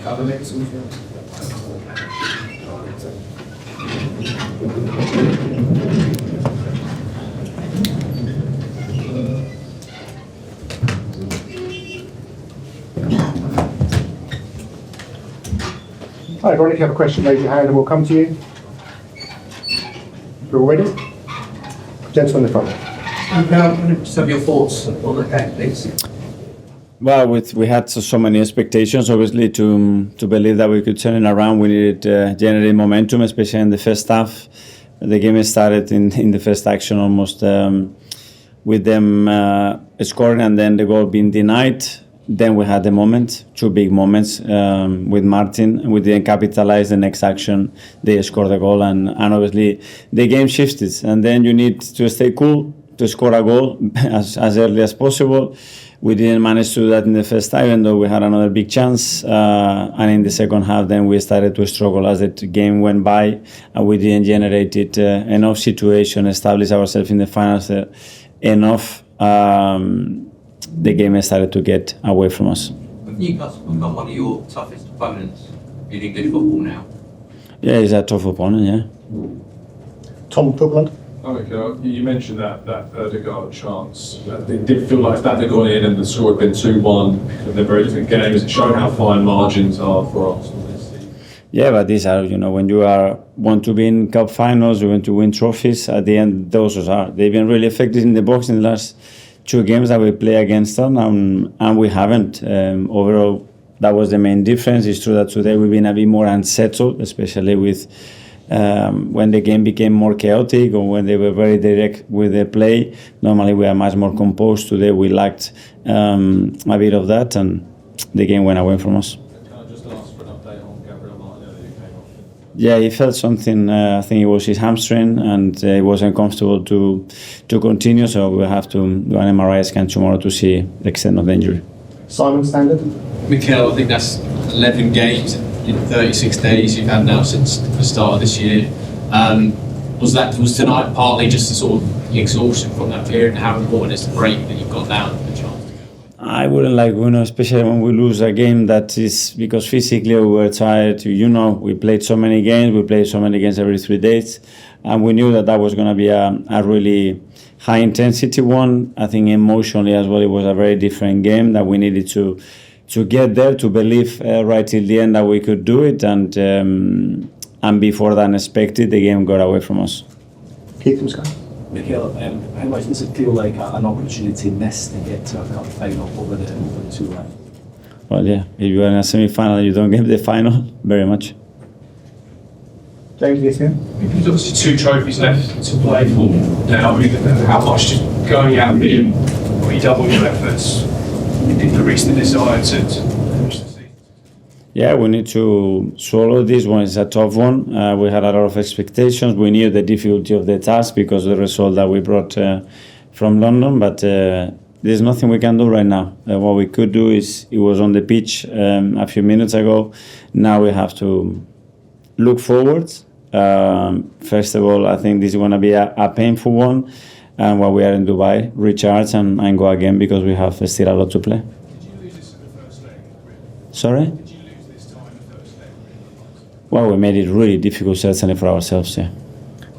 Hi everyone, if you have a question, raise your hand and we'll come to you. You're all ready? Gentleman in the front. Just have your thoughts on the game, please. Well, we had so many expectations, obviously, to believe that we could turn it around. We needed to generate momentum, especially in the first half. The game started in the first action almost with them scoring and then the goal being denied. Then we had the moment, two big moments with Martin. We didn't capitalize the next action. They scored the goal and obviously the game shifted. And then you need to stay cool to score a goal as early as possible. We didn't manage to do that in the first time, even though we had another big chance. And in the second half, then we started to struggle as the game went by, and we didn't generate enough situation, establish ourselves in the finals enough. The game started to get away from us. Newcastle become one of your toughest opponents in English football now. Yeah, he's a tough opponent, yeah. Tom Copeland. Mikel, you mentioned that Odegaard chance. It did feel like that had gone in and the score had been 2-1 in the very different games. It showed how fine margins are for Arsenal this season. Yeah, but these are, when you want to be in cup finals, you want to win trophies, at the end, those are. They've been really effective in the box in the last 2 games that we play against them, and we haven't. Overall, that was the main difference. It's true that today we've been a bit more unsettled, especially with when the game became more chaotic or when they were very direct with the play. Normally we are much more composed. Today we lacked a bit of that, and the game went away from us. Can I just ask for an update on Gabriel Martinelli who came off? Yeah, he felt something. I think it was his hamstring, and he wasn't comfortable to continue. So we'll have to do an MRI scan tomorrow to see the extent of the injury. Simon Standard. Mikel, I think that's 11 games in 36 days you've had now since the start of this year. Was tonight partly just the sort of exhaustion from that period, and how important is the break that you've got now? I wouldn't like, especially when we lose a game that is because physically we were tired. We played so many games. We played so many games every 3 days, and we knew that was going to be a really high intensity one. I think emotionally as well, it was a very different game that we needed to get there, to believe right till the end that we could do it, and before the unexpected, the game got away from us. Keith from Sky. Mikel, how much does it feel like an opportunity missed to get to a cup final over the 2 rounds? Well, yeah, if you are in a semi-final and you don't get the final, very much. James Gissian. There's obviously 2 trophies left to play for now. How much just going out and redouble your efforts did reach the desire to finish the season? Yeah, we need to swallow this one. It's a tough one. We had a lot of expectations. We knew the difficulty of the task because of the result that we brought from London, but there's nothing we can do right now. What we could do is, it was on the pitch a few minutes ago. Now we have to look forward. First of all, I think this is going to be a painful one. And while we are in Dubai, recharge and go again because we have still a lot to play. Did you lose this in the first leg? Sorry? Did you lose this time in the first leg? Well, we made it really difficult, certainly for ourselves, yeah.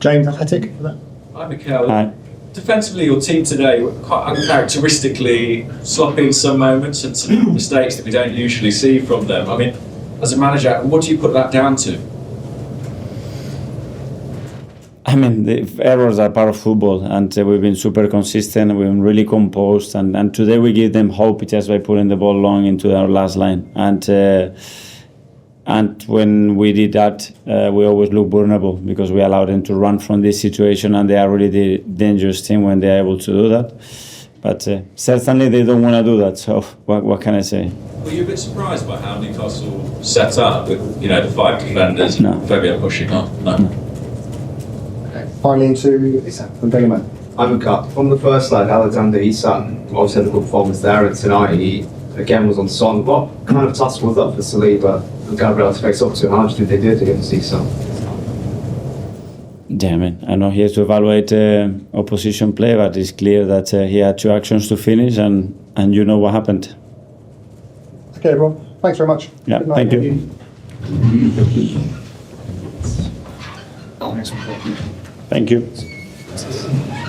James Athletic for that. Hi, Mikel. Hi. Defensively, your team today were quite uncharacteristically sloppy in some moments and some mistakes that we don't usually see from them. I mean, as a manager, what do you put that down to? I mean, the errors are part of football, and we've been super consistent. We've been really composed, and today we give them hope just by putting the ball long into our last line. And when we did that, we always look vulnerable because we allow them to run from this situation, and they are really the dangerous team when they are able to do that. But certainly they don't want to do that. So what can I say? Were you a bit surprised by how Newcastle set up with the 5 defenders? No. Fabio pushing on? No. Finally into Isak from BeanymanSports. I'm a cut. From the first leg, Alexander Isak obviously had a good performance there, and tonight he again was on song. What kind of task was that for Saliba and Gabriel to face up to? How much did they do against Isak? Yeah, I mean, I'm not here to evaluate opposition play, but it's clear that he had 2 actions to finish, and you know what happened. Okay, everyone. Thanks very much. Yeah, Good night. thank you. Thank you.